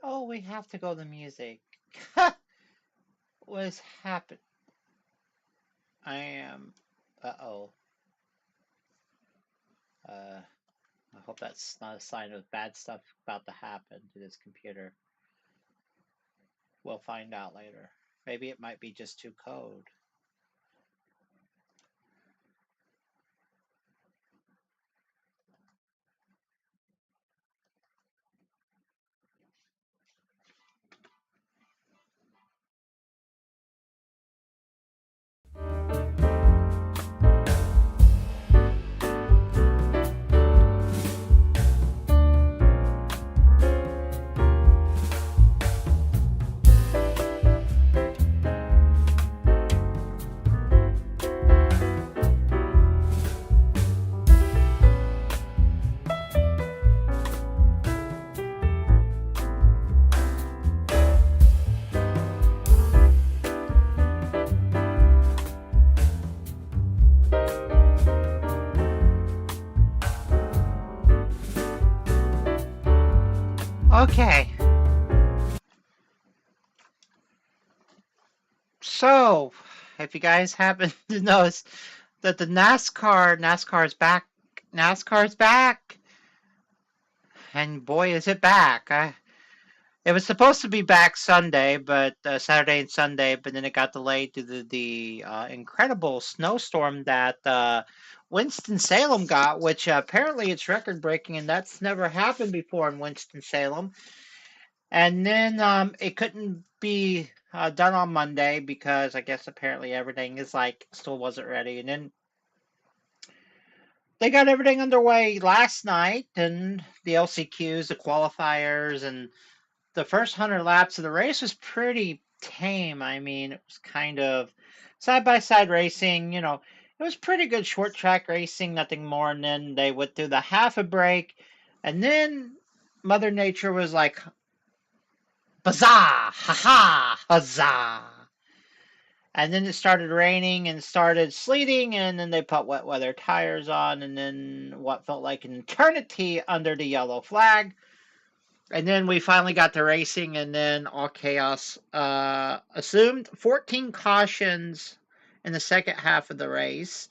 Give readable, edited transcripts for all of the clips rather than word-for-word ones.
Oh, we have to go to music. What has happened? I am. Uh-oh. Uh, I hope that's not a sign of bad stuff about to happen to this computer. We'll find out later. Maybe it might be just too code. Okay, so if you guys happen to notice that the NASCAR's back. NASCAR's back, and boy, is it back! It was supposed to be back Sunday, but Saturday and Sunday, but then it got delayed due to the incredible snowstorm that Winston-Salem got, which apparently it's record breaking, and that's never happened before in Winston-Salem. And then it couldn't be done on Monday because I guess apparently everything is like still wasn't ready. And then they got everything underway last night, and the LCQs, the qualifiers, and the first 100 laps of the race was pretty tame. I mean, it was kind of side by side racing. It was pretty good short track racing, nothing more. And then they went through the half a break, and then Mother Nature was like, "Bazaar! Ha ha! Huzzah!" And then it started raining and started sleeting, and then they put wet weather tires on, and then what felt like an eternity under the yellow flag. And then we finally got to racing, and then all chaos assumed. 14 cautions in the second half of the race.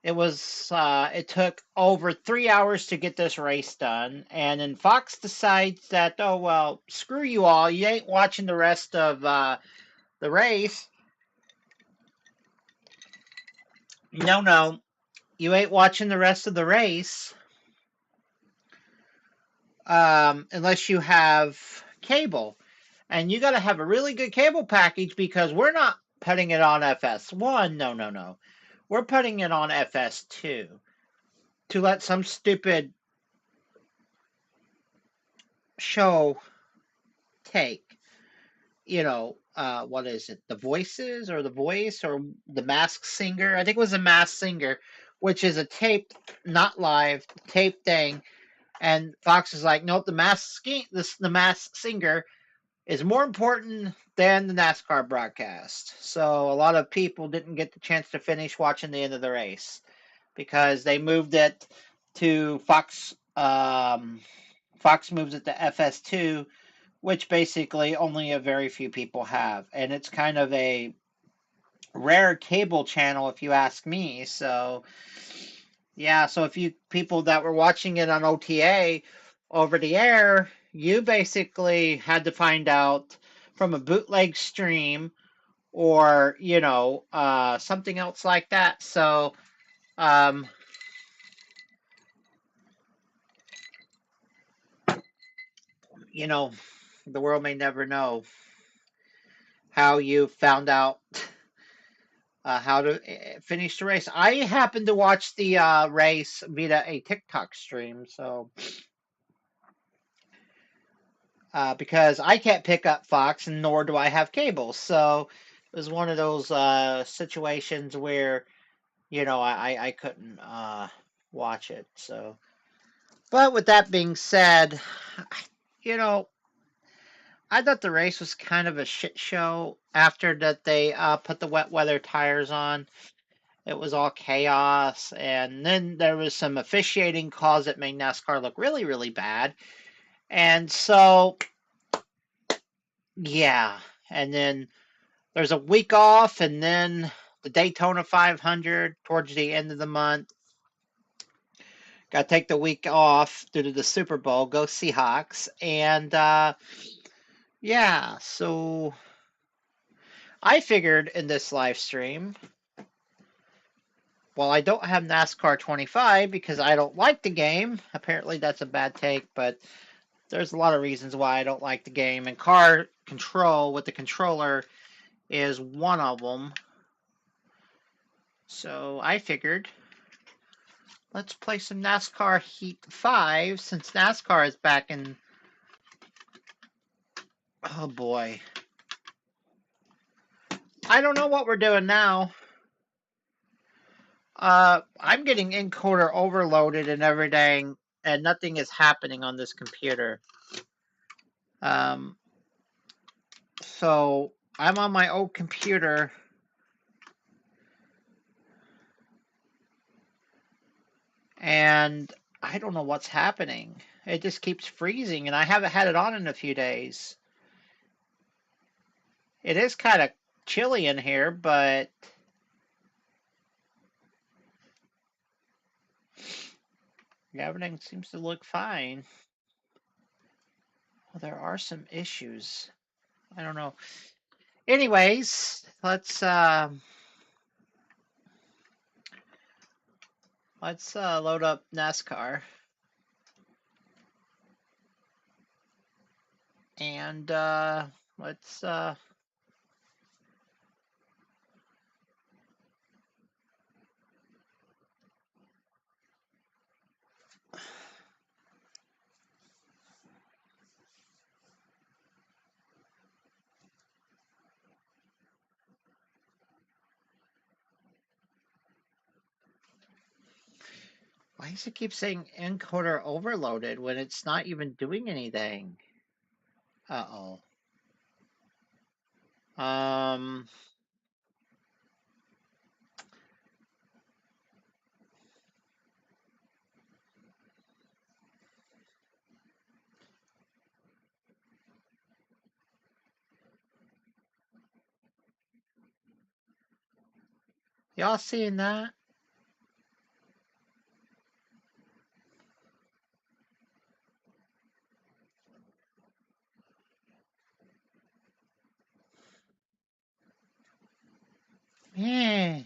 It took over 3 hours to get this race done, and then Fox decides that, oh well, screw you all, you ain't watching the rest of the race. No, no, you ain't watching the rest of the race unless you have cable. And you got to have a really good cable package because we're not putting it on FS1. No, no, no. We're putting it on FS2 to let some stupid show take. What is it? The Voices or The Voice or The Masked Singer? I think it was The Masked Singer, which is a taped, not live, taped thing. And Fox is like, nope, the Masked Singer is more important than the NASCAR broadcast. So a lot of people didn't get the chance to finish watching the end of the race because they moved it to Fox. Fox moves it to FS2, which basically only a very few people have, and it's kind of a rare cable channel if you ask me. So yeah, so if you people that were watching it on OTA over the air, you basically had to find out from a bootleg stream or, something else like that. So, um, you know, the world may never know how you found out how to finish the race. I happened to watch the race via a TikTok stream, so because I can't pick up Fox, and nor do I have cable. So it was one of those situations where I couldn't watch it. So, but with that being said, you know I thought the race was kind of a shit show after that they put the wet weather tires on. It was all chaos, and then there was some officiating calls that made NASCAR look really, really bad. And so Yeah, and then there's a week off, and then the Daytona 500 towards the end of the month. Got to take the week off due to the Super Bowl. Go Seahawks. And yeah, so I figured in this live stream, well, I don't have NASCAR 25 because I don't like the game. Apparently, that's a bad take, but there's a lot of reasons why I don't like the game. And car control with the controller is one of them. So I figured let's play some NASCAR Heat 5 since NASCAR is back in. Oh boy. I don't know what we're doing now. I'm getting encoder overloaded and everything, and nothing is happening on this computer. Um, so I'm on my old computer. And I don't know what's happening. It just keeps freezing, and I haven't had it on in a few days. It is kind of chilly in here, but everything seems to look fine. Well, there are some issues. I don't know. Anyways, let's load up NASCAR and let's why does it keep saying encoder overloaded when it's not even doing anything? Uh-oh. Um, y'all seeing that? Yeah.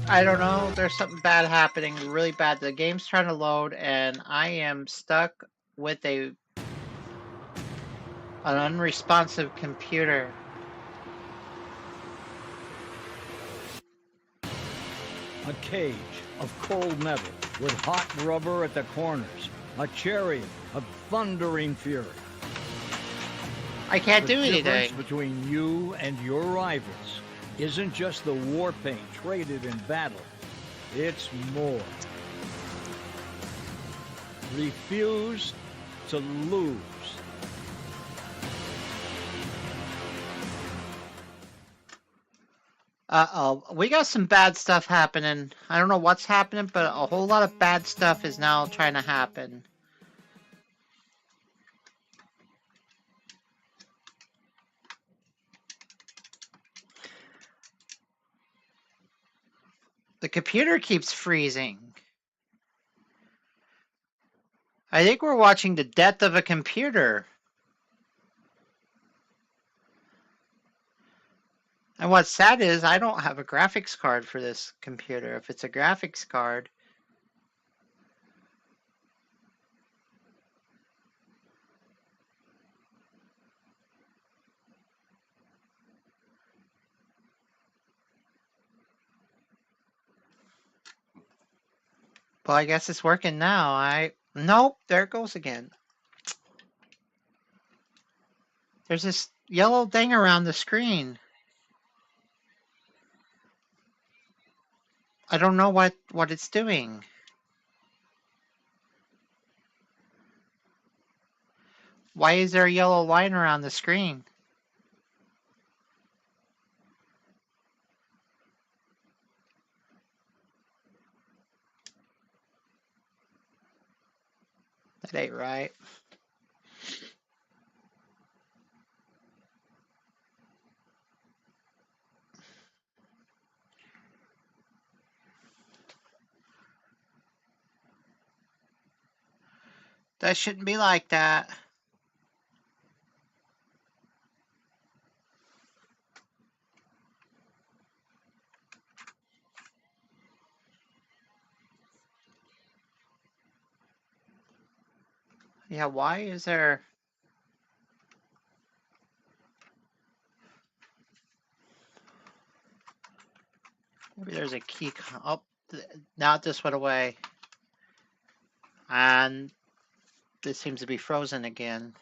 I don't know. There's something bad happening, really bad. The game's trying to load, and I am stuck with an unresponsive computer. A cage of cold metal with hot rubber at the corners. A chariot of thundering fury. I can't do The difference anything. between you and your rivals isn't just the war paint traded in battle. It's more. Refuse to lose. Uh-oh. We got some bad stuff happening. I don't know what's happening, but a whole lot of bad stuff is now trying to happen. The computer keeps freezing. I think we're watching the death of a computer. And what's sad is I don't have a graphics card for this computer. If it's a graphics card, well, I guess it's working now. Nope, there it goes again. There's this yellow thing around the screen. I don't know what it's doing. Why is there a yellow line around the screen? It ain't right. That shouldn't be like that. Yeah, why is there... Maybe there's a key... Oh, now it just went away. And this seems to be frozen again.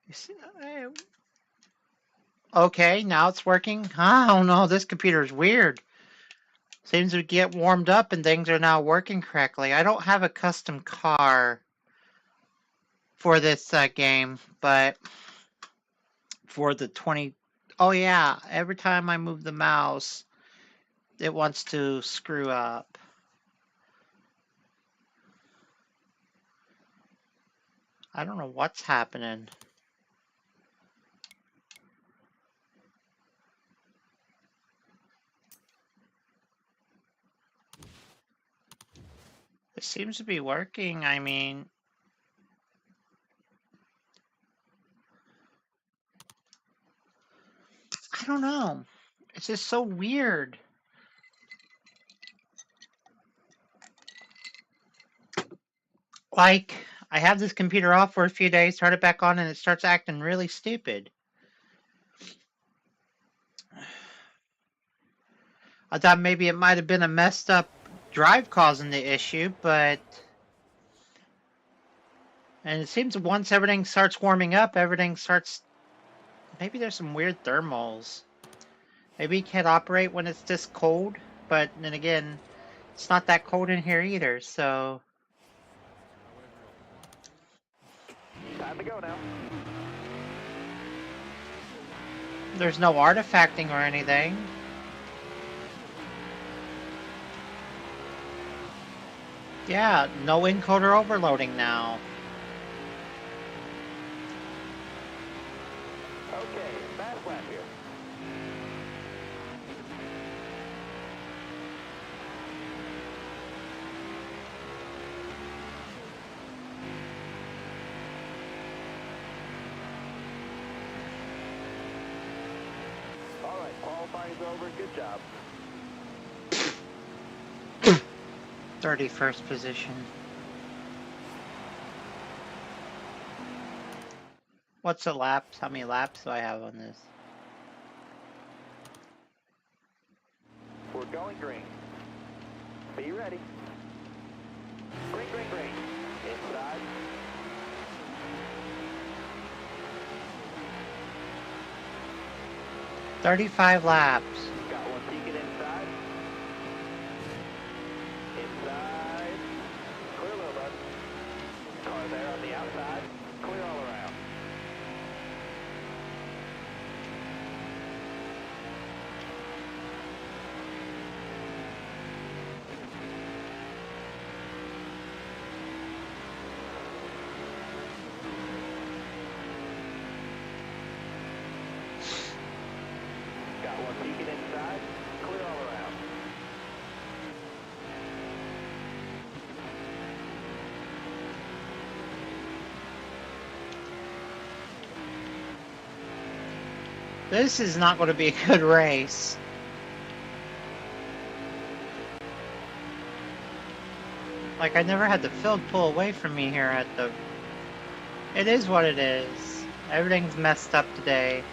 You see, okay, now it's working. I don't know, this computer is weird. Seems to get warmed up and things are now working correctly. I don't have a custom car for this game, but for the 20... Oh yeah, every time I move the mouse, it wants to screw up. I don't know what's happening. It seems to be working. I mean, I don't know. It's just so weird. Like, I have this computer off for a few days, start it back on, and it starts acting really stupid. I thought maybe it might have been a messed up drive causing the issue, but... And it seems once everything starts warming up, everything starts... Maybe there's some weird thermals. Maybe it can't operate when it's this cold, but then again, it's not that cold in here either, so... Time to go now. There's no artifacting or anything. Yeah, no encoder overloading now. Okay, fast lap here. All right, qualifying's over. Good job. 31st position. What's the laps? How many laps do I have on this? We're going green. Be ready. Green, green, green. Inside. $35 laps. Got one peeking inside. Inside. Clear low, bud. Car there on the outside. Clear all around. Got one peeking inside. Clear all around. This is not going to be a good race. Like, I never had the field pull away from me here at the... It is what it is. Everything's messed up today.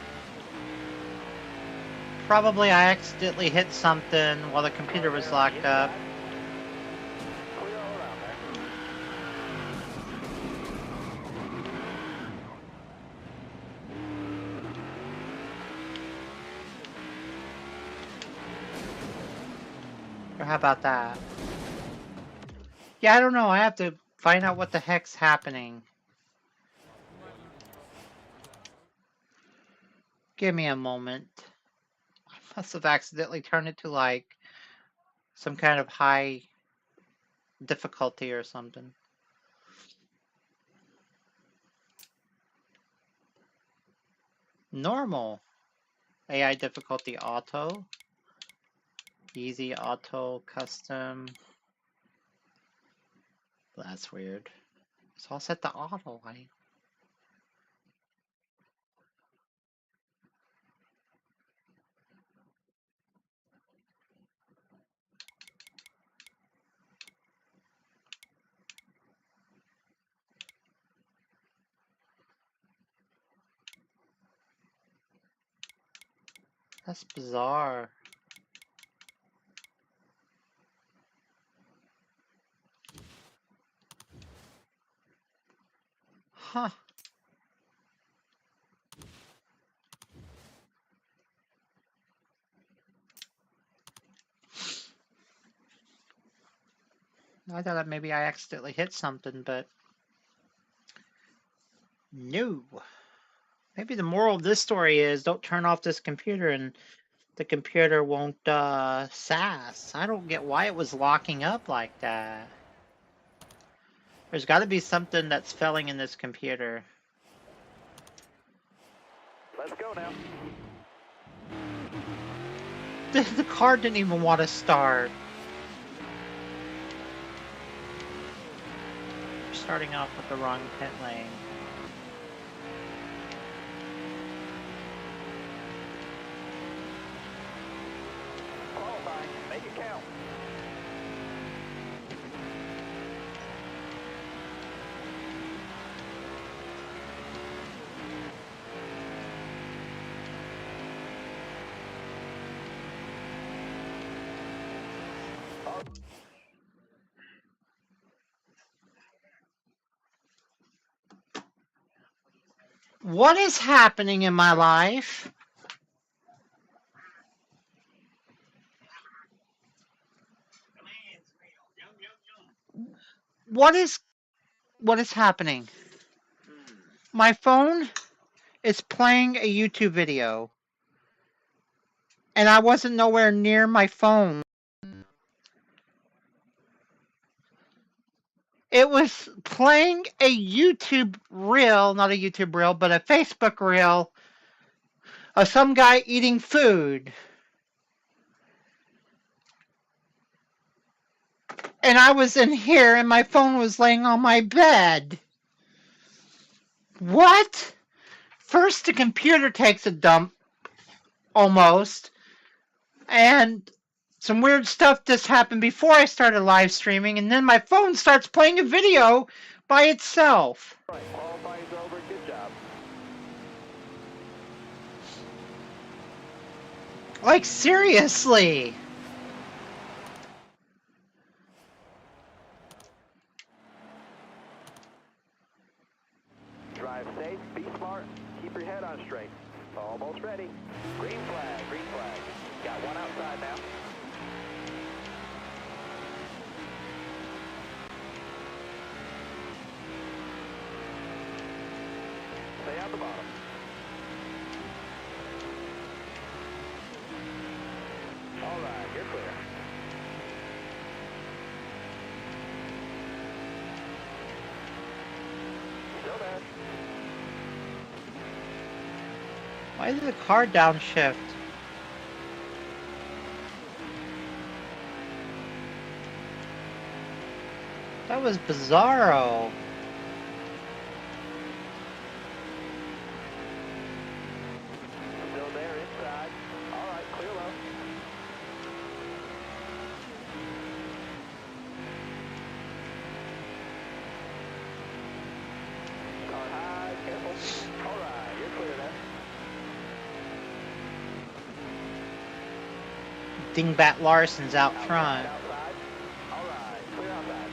Probably I accidentally hit something while the computer was locked up. Clear all around there. Or how about that? Yeah, I don't know. I have to find out what the heck's happening. Give me a moment. I must have accidentally turned it to like Some kind of high difficulty or something. Normal. AI difficulty auto. Easy auto custom. That's weird. It's all set to auto. That's bizarre. Huh. I thought that maybe I accidentally hit something, but no. Maybe the moral of this story is don't turn off this computer and the computer won't sass. I don't get why it was locking up like that. There's got to be something that's failing in this computer. Let's go now. The car didn't even want to start. Starting off with the wrong pit lane. Qualifying. Make it count. What is happening in my life? What is happening? My phone is playing a YouTube video, and I wasn't nowhere near my phone. It was playing a YouTube reel, not a YouTube reel, but a Facebook reel of some guy eating food. And I was in here and my phone was laying on my bed. What? First, the computer takes a dump, almost, and some weird stuff just happened before I started live streaming, and then my phone starts playing a video by itself. Right, qualifying's over. Good job. Like, seriously. Drive safe, be smart, keep your head on straight. Almost ready. Green flag, green flag. Got one outside now. Stay out the bottom. All right, you're clear. Still there. Why did the car downshift? That was bizarro. Still there inside. All right, clear low. Car high, careful. All right, you're clear there. Dingbat Larson's out front. Outside. All right, clear outside.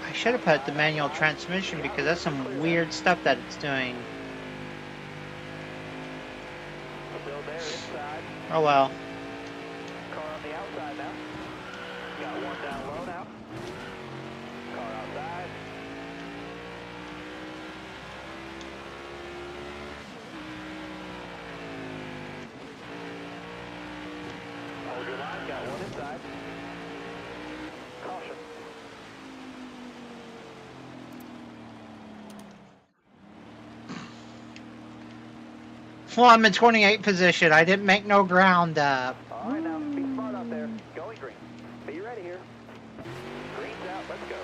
I should have put the manual transmission because that's some weird stuff that it's doing. Still there inside. Oh well. Car on the outside now. Got one down low now. Well, I'm in 28 position. I didn't make no ground up. All right, now, be smart out there. Going green. Be ready here. Green's out. Let's go.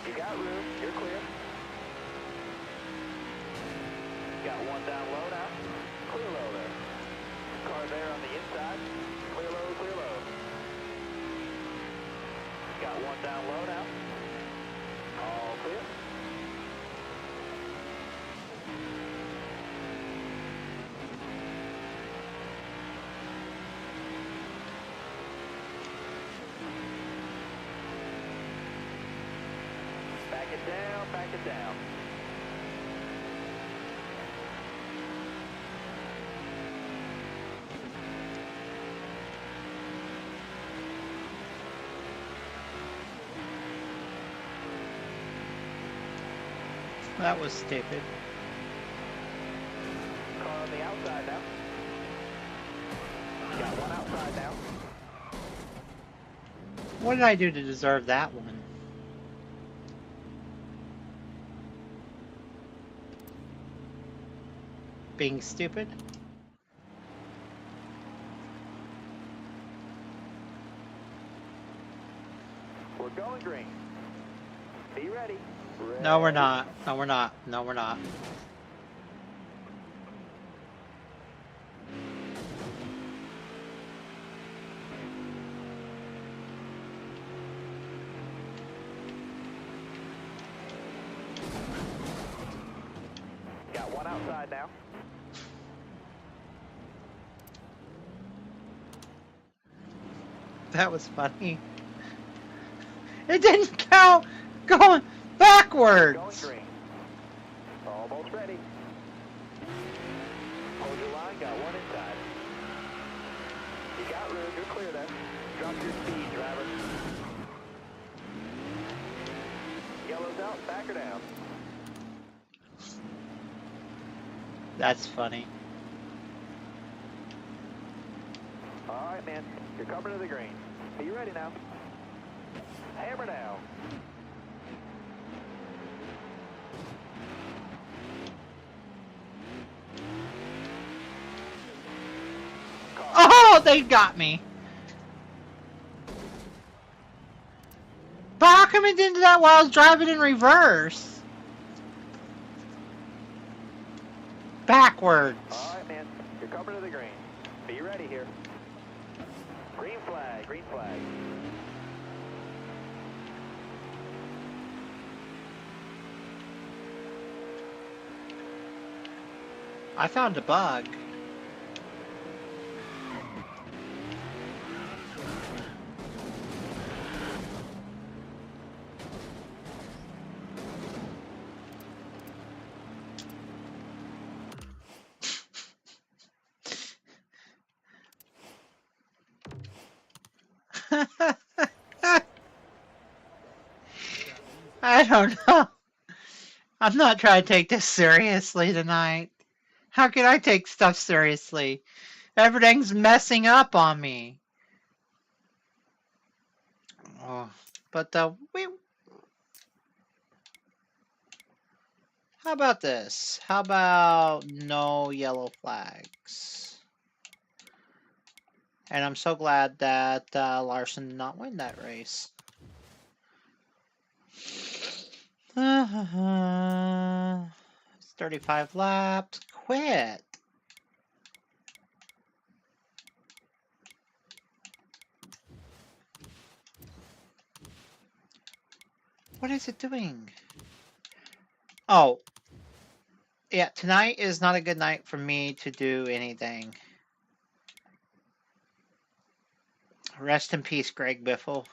You got room. You're clear. Got one down low now. Clear low there. Car there on the inside. Clear low, clear low. Got one down low now. All clear. Back it down, back it down. That was stupid. Car on the outside now. Got one outside now. What did I do to deserve that one? Being stupid? We're going green. Be ready. No, we're not. No, we're not. No, we're not. Got one outside now. That was funny. It didn't count going backwards. Going green. Almost ready. Hold your line. Got one inside. You got room. You're clear then. Drop your speed, driver. Yellow's out. Back her down. That's funny. All right, man. You're coming to the green. Are you ready now? Hammer down. Oh, they got me. But how come it didn't do that while I was driving in reverse? Backwards. All right, man. You're coming to the green. Be ready here. Green flag. Green flag. I found a bug. I don't know. I'm not trying to take this seriously tonight. How can I take stuff seriously? Everything's messing up on me. Oh, but how about this? How about no yellow flags? And I'm so glad that Larson did not win that race. It's 35 laps. Quit. What is it doing? Oh. Yeah, tonight is not a good night for me to do anything. Rest in peace, Greg Biffle.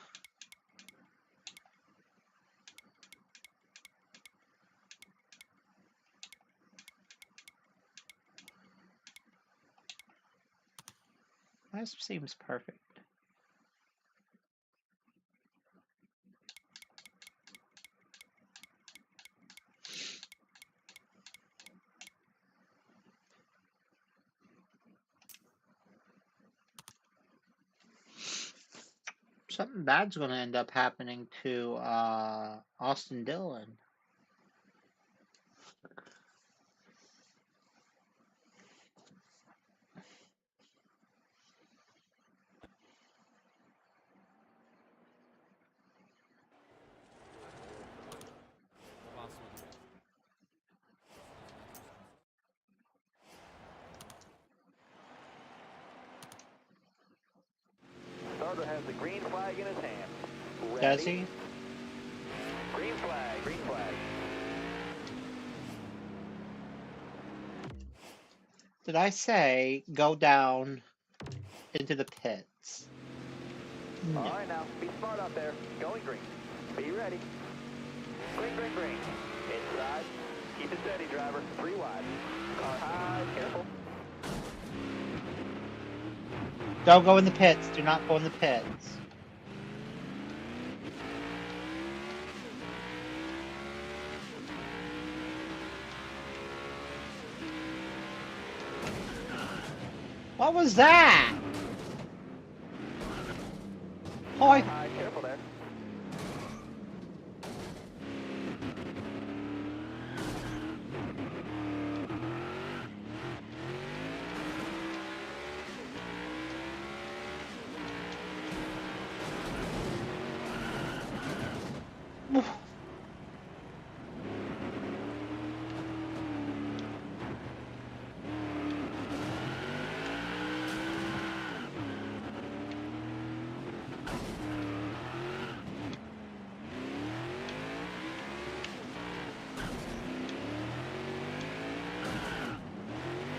This seems perfect. Something bad's going to end up happening to Austin Dillon. driver has the green flag in his hand. Ready? Does he? Green flag, green flag. Did I say go down into the pits? No. All right, now, be smart out there. Going green. Be ready. Green, green, green. Inside. Keep it steady, driver. 3 wide. Car high, careful. Don't go in the pits. Do not go in the pits. What was that? Oh, Car high, careful there.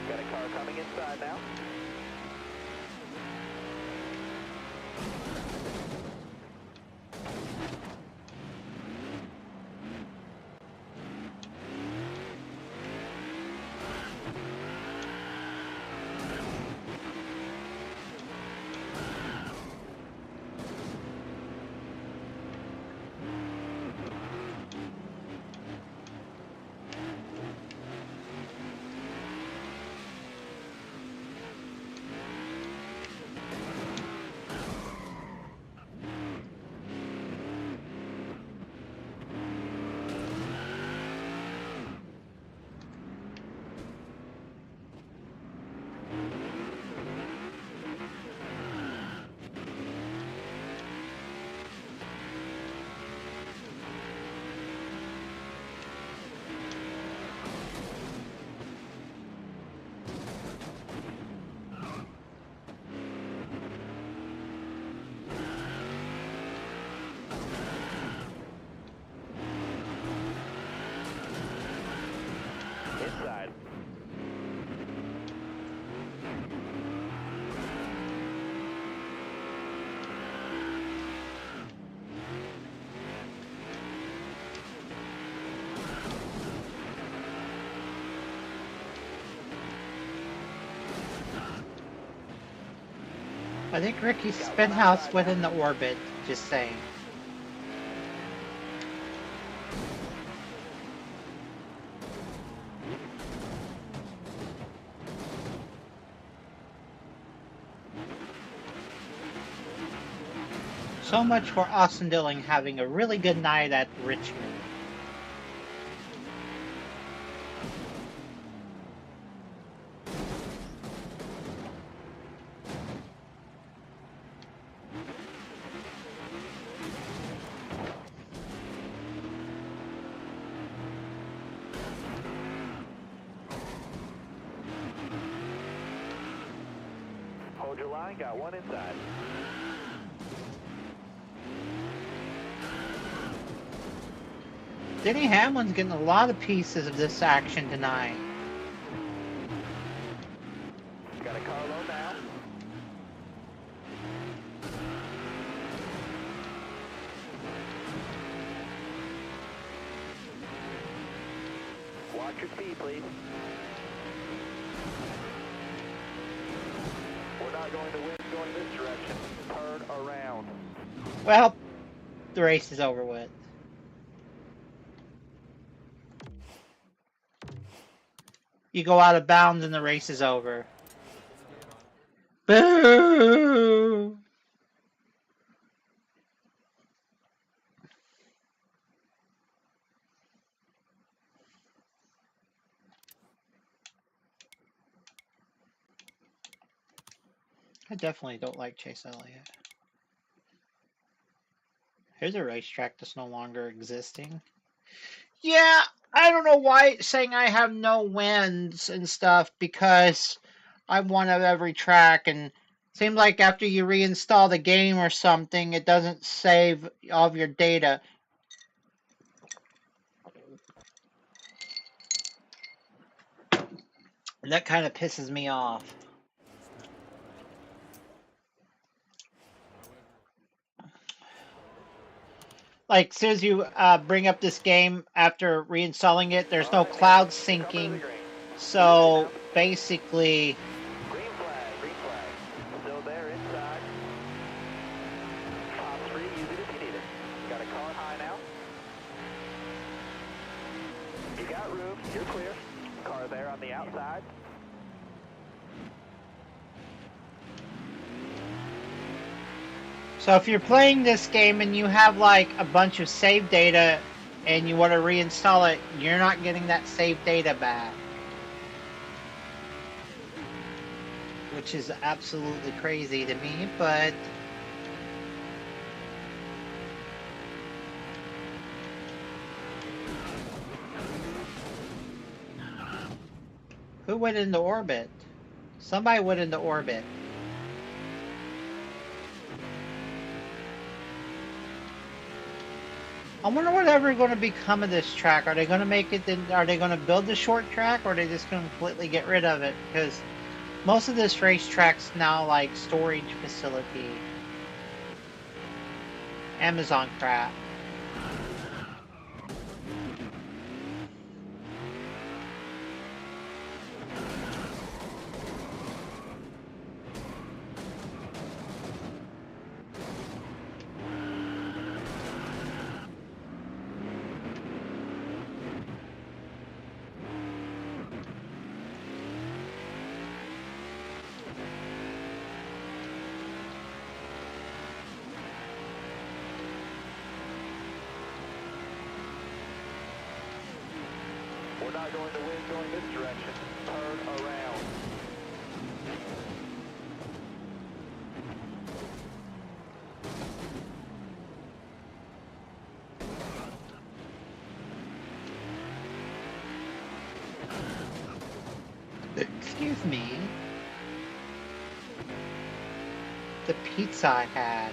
Got a car coming inside now. Inside. I think Ricky's spinhouse went in the orbit. Just saying. So much for Austin Dilling having a really good night at Richmond. Hold your line, got one inside. Denny Hamlin's getting a lot of pieces of this action tonight. Got a car low now. Watch your speed, please. We're not going to win going this direction. Turn around. Well, the race is over with. You go out of bounds and the race is over. Boo! I definitely don't like Chase Elliott. Here's a racetrack that's no longer existing. Yeah, I don't know why it's saying I have no wins and stuff because I won at every track and Seems like after you reinstall the game or something, it doesn't save all of your data. And that kind of pisses me off. Like, as soon as you bring up this game after reinstalling it, there's All no right, man. cloud You're coming to the syncing. green. Be ready now. So basically, Green flag, green flag. Still there inside. Top three, use it if you need it. Got a car high now. You got room, you're clear. Car there on the outside. so if you're playing this game and you have like a bunch of save data and you want to reinstall it, you're not getting that save data back. Which is absolutely crazy to me, but who went into orbit? Somebody went into orbit. I wonder whatever going to become of this track. Are they going to make it? Are they going to build the short track, or are they just going to completely get rid of it? Because most of this racetrack's now like storage facility, Amazon crap. We're not going to win going this direction. Turn around. Excuse me. The pizza I had.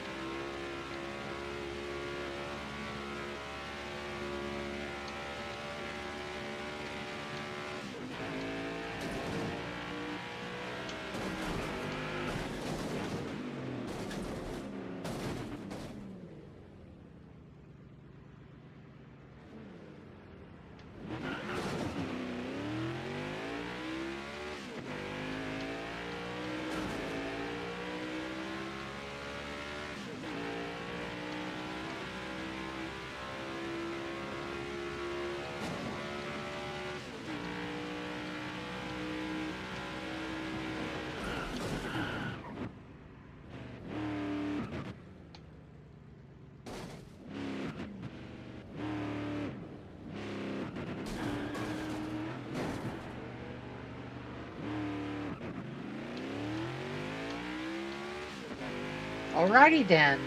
Alrighty then.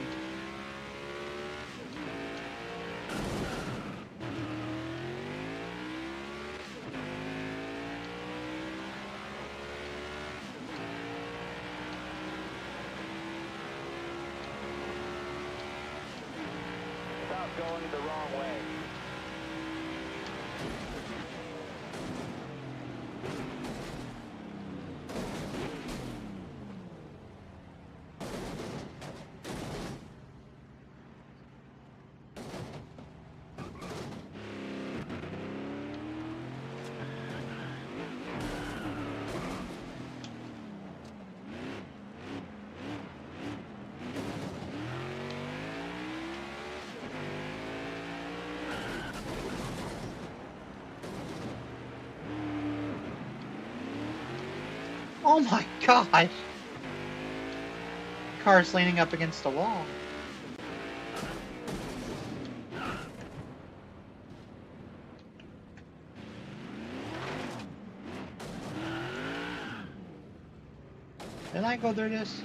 Stop going the wrong way. Oh my gosh! Car's leaning up against the wall. Did I go through this?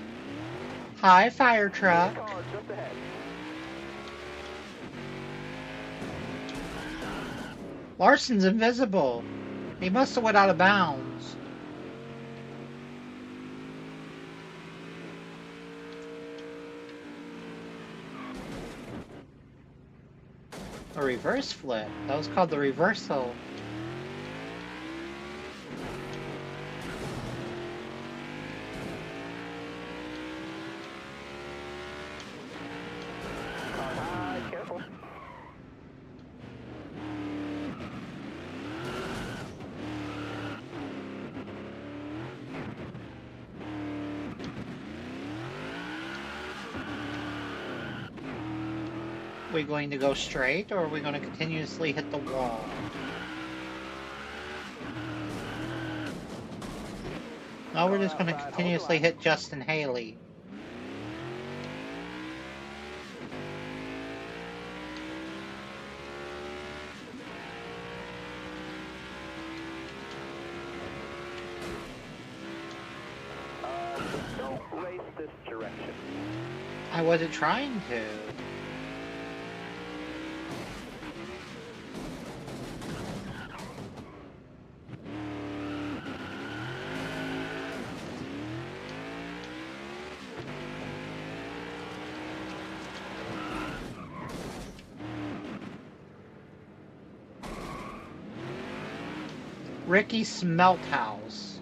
Hi, fire truck. Car just ahead. Larson's invisible. He must have went out of bounds. A reverse flip. That was called the reversal. Car high, careful. We going to go straight, or are we going to continuously hit the wall? No, we're just going to continuously hit Justin Haley. Don't race this direction. I wasn't trying to. Ricky Smelthouse.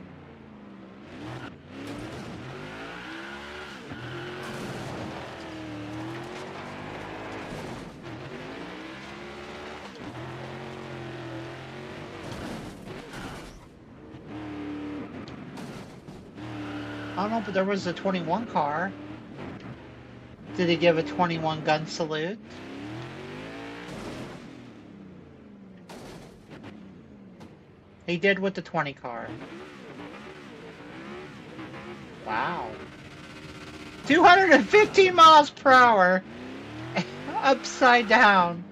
I don't know, but there was a 21 car. Did he give a 21 gun salute? He did with the 20 car. Wow. 215 miles per hour. Upside down.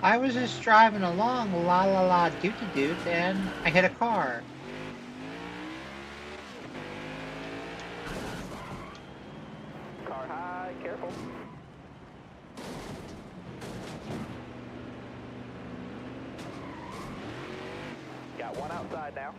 I was just driving along, la la la dooty doot, and I hit a car. Car high, careful. Got one outside now.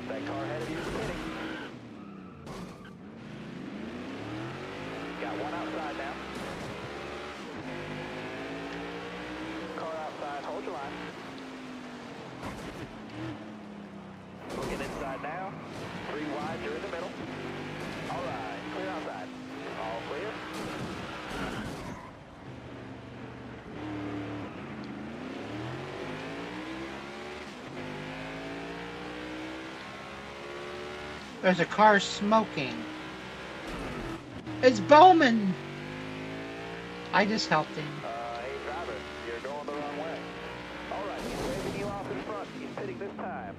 That car ahead of you is hitting. Got one outside now. Car outside, hold your line. Looking inside now. 3 wide, you're in the middle. All right, clear outside. All clear. There's a car smoking. It's Bowman! I just helped him. Hey driver, you're going the wrong way. All right, he's waving you off in front. He's pitting this time.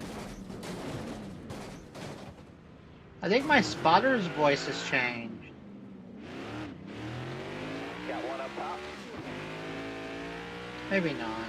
I think my spotter's voice has changed. Got one up top. Maybe not.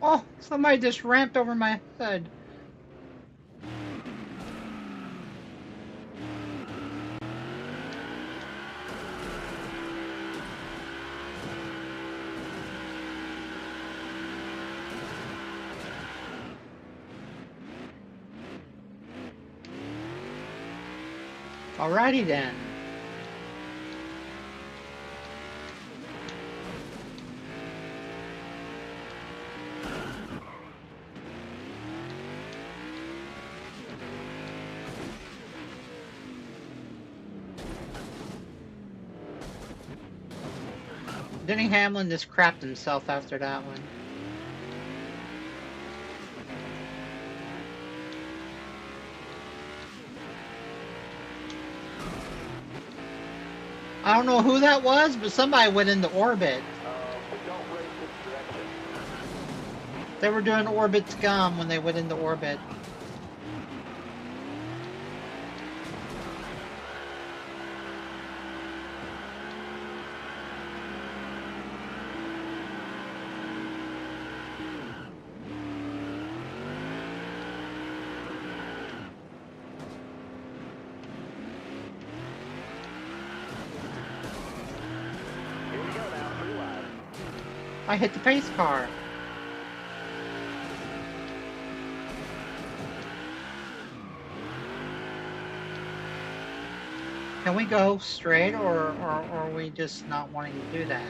Oh, somebody just ramped over my head. Alrighty then. Denny Hamlin just crapped himself after that one. I don't know who that was, but somebody went into orbit. We don't race this direction. They were doing orbit scum when they went into orbit. Here we go now, 3 wide. I hit the pace car. Can we go straight, or are we just not wanting to do that?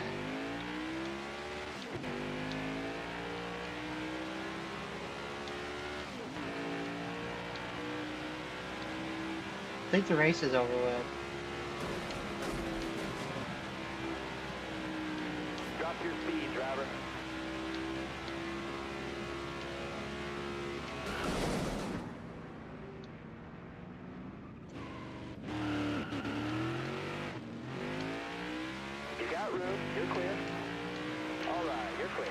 I think the race is over with. Drop your speed, driver. You got room. You're clear. All right, you're clear.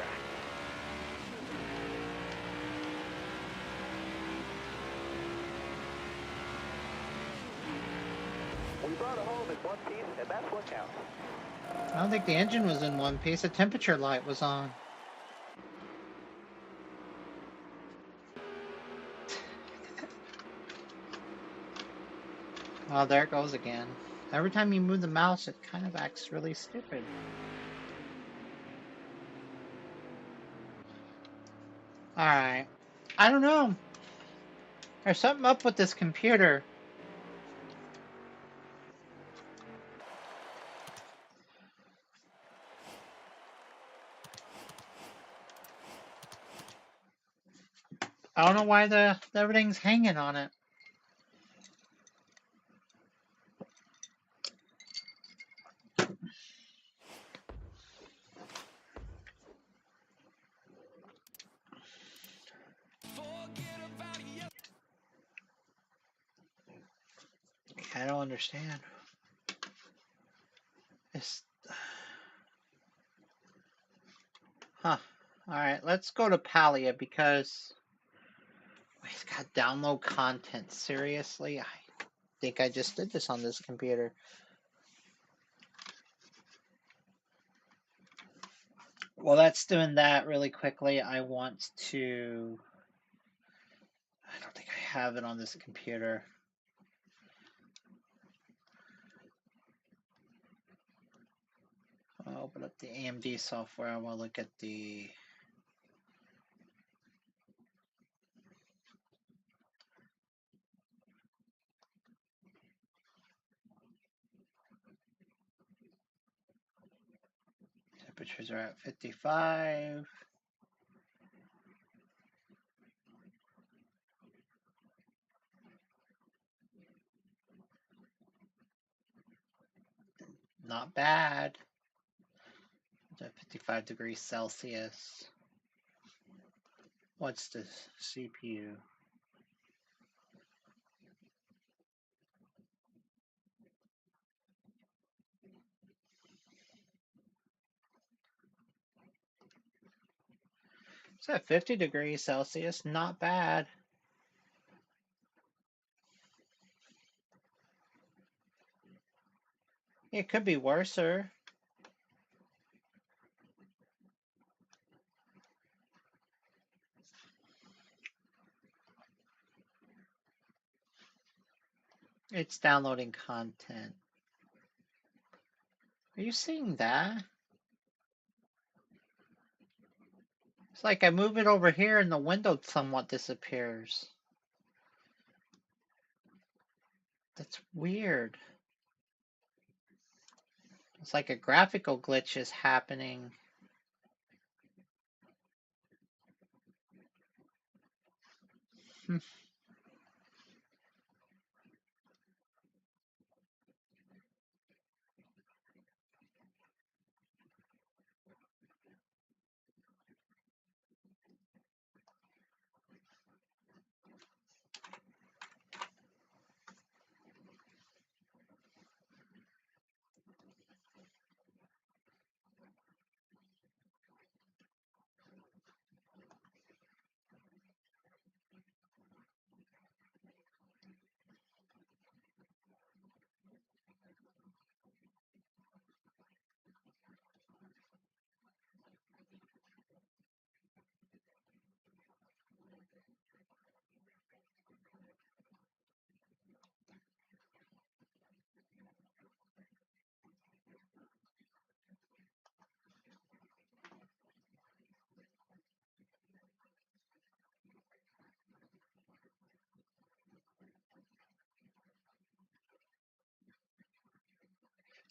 We brought it home in one piece, and that's what counts. I don't think the engine was in one piece. The temperature light was on. Oh, there it goes again. Every time you move the mouse, it kind of acts really stupid. Alright. I don't know. There's something up with this computer. I don't know why everything's hanging on it. I don't understand. It's... Huh. Alright, let's go to Palia because... Wait, it's got download content. Seriously? I think I just did this on this computer. Well, that's doing that really quickly. I want to... I don't think I have it on this computer. I'll open up the AMD software. I want to look at the... Temperatures are at 55. Not bad. It's at 55 degrees Celsius. What's the CPU? It's at 50 degrees Celsius. Not bad. It could be worse, sir. It's downloading content. Are you seeing that? It's like I move it over here and the window somewhat disappears. That's weird. It's like a graphical glitch is happening.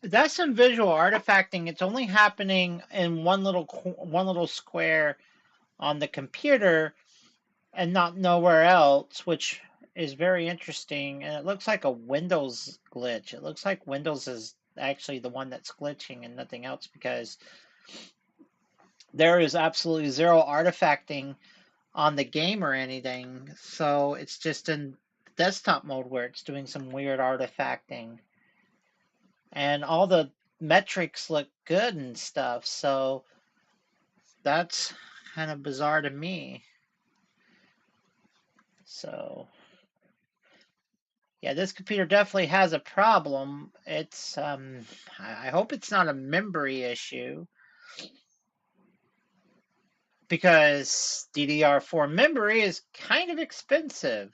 That's some visual artifacting. It's only happening in one little square on the computer and not nowhere else, which is very interesting. And it looks like a Windows glitch. It looks like Windows is actually the one that's glitching and nothing else, because there is absolutely zero artifacting on the game or anything. So it's just in desktop mode where it's doing some weird artifacting. And all the metrics look good and stuff. So that's kind of bizarre to me. So yeah, this computer definitely has a problem. It's I hope it's not a memory issue, because DDR4 memory is kind of expensive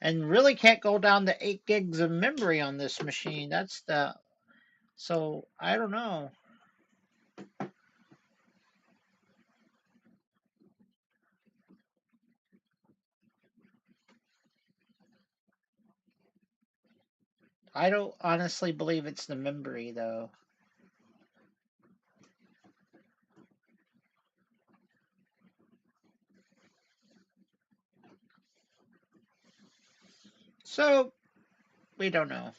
and really can't go down to 8 gigs of memory on this machine. That's the So I don't know. I don't honestly believe it's the memory though. So we don't know.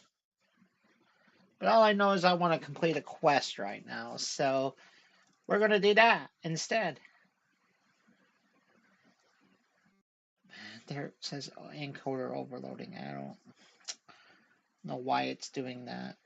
But all I know is I want to complete a quest right now. So we're going to do that instead. There it says encoder overloading. I don't know why it's doing that.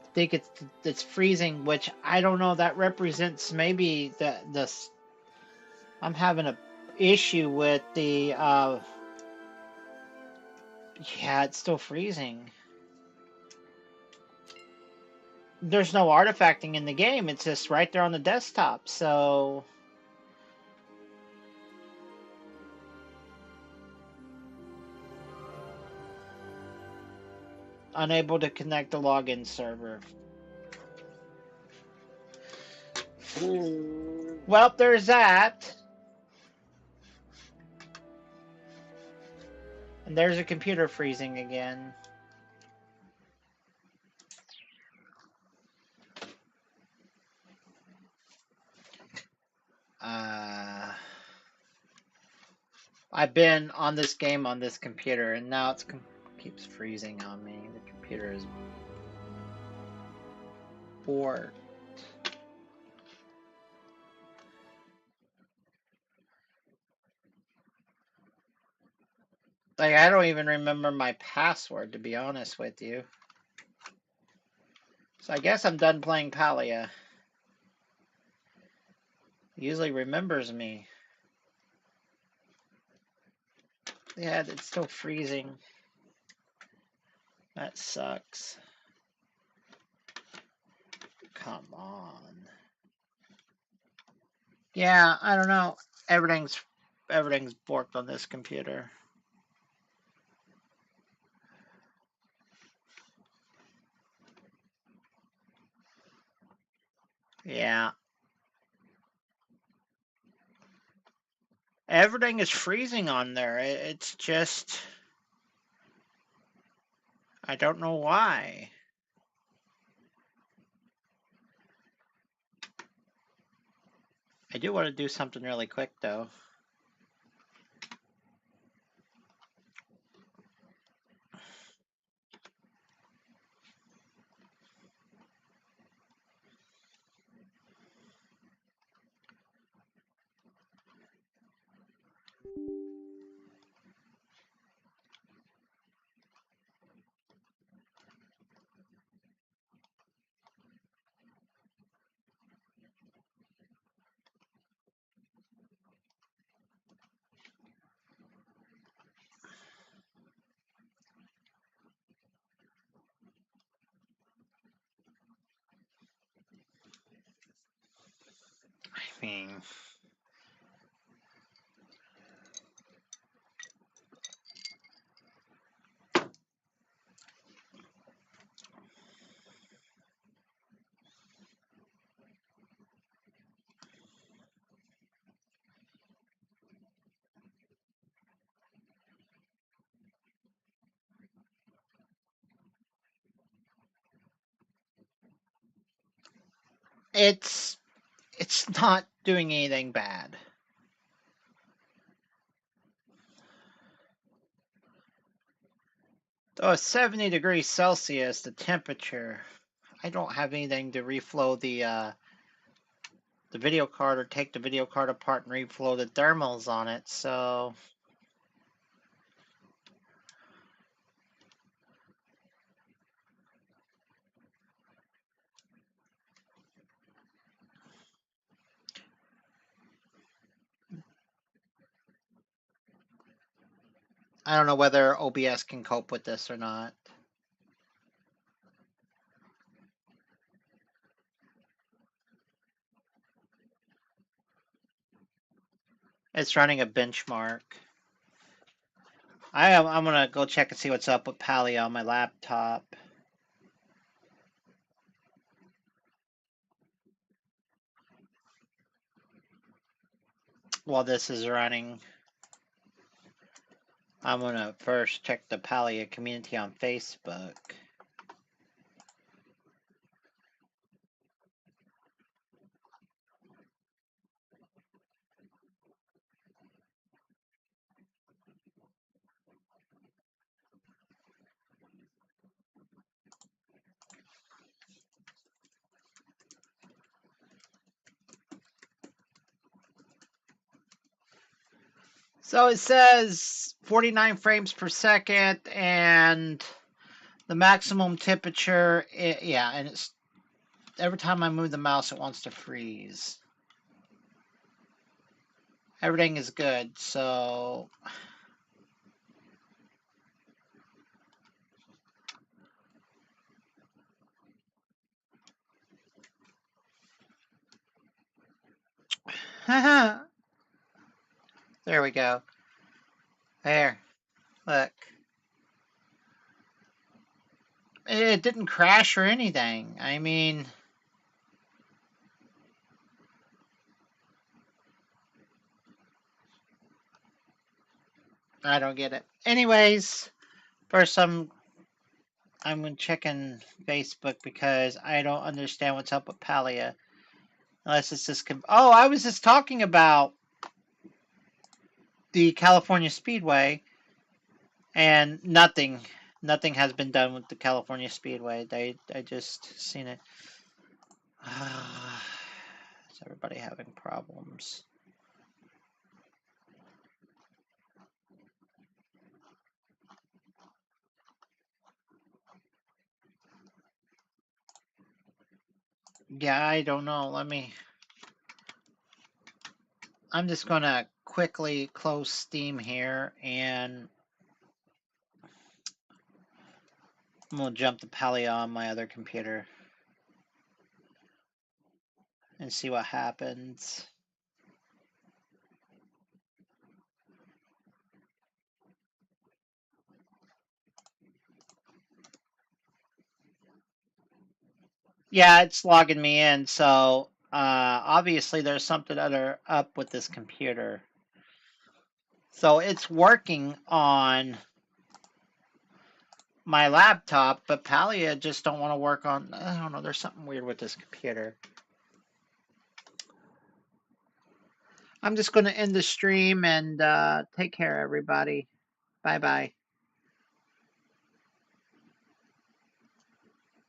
I think it's freezing, which I don't know. That represents maybe the I'm having a issue with the yeah, it's still freezing. There's no artifacting in the game. It's just right there on the desktop. So unable to connect the login server. Well, there's that. And there's a computer freezing again. I've been on this game on this computer, and now it keeps freezing on me. The computer is bored. Like, I don't even remember my password, to be honest with you. So I guess I'm done playing Palia. It usually remembers me. Yeah, it's still freezing. That sucks. Come on. Yeah, I don't know. Everything's borked on this computer. Yeah. Everything is freezing on there. It's just I don't know why. I do want to do something really quick though. I mean, it's it's not doing anything bad. Though it's 70 degrees Celsius, the temperature. I don't have anything to reflow the video card or take the video card apart and reflow the thermals on it, so I don't know whether OBS can cope with this or not. It's running a benchmark. I'm gonna go check and see what's up with Pally on my laptop while this is running. I'm gonna first check the Pally community on Facebook. So it says 49 frames per second and the maximum temperature, yeah, and it's every time I move the mouse, it wants to freeze. Everything is good, so there we go. There, look. It didn't crash or anything. I mean, I don't get it. Anyways, first I'm checking Facebook because I don't understand what's up with Palia. Unless it's just oh, I was just talking about the California Speedway, and nothing has been done with the California Speedway. I just seen it. Is everybody having problems? Yeah, I don't know. I'm just gonna quickly close Steam here, and I'm gonna jump the Palia on my other computer. and see what happens. Yeah, it's logging me in, so obviously there's something other up with this computer. So it's working on my laptop, but Palia just don't want to work on. I don't know. There's something weird with this computer. I'm just going to end the stream and take care, everybody. Bye bye.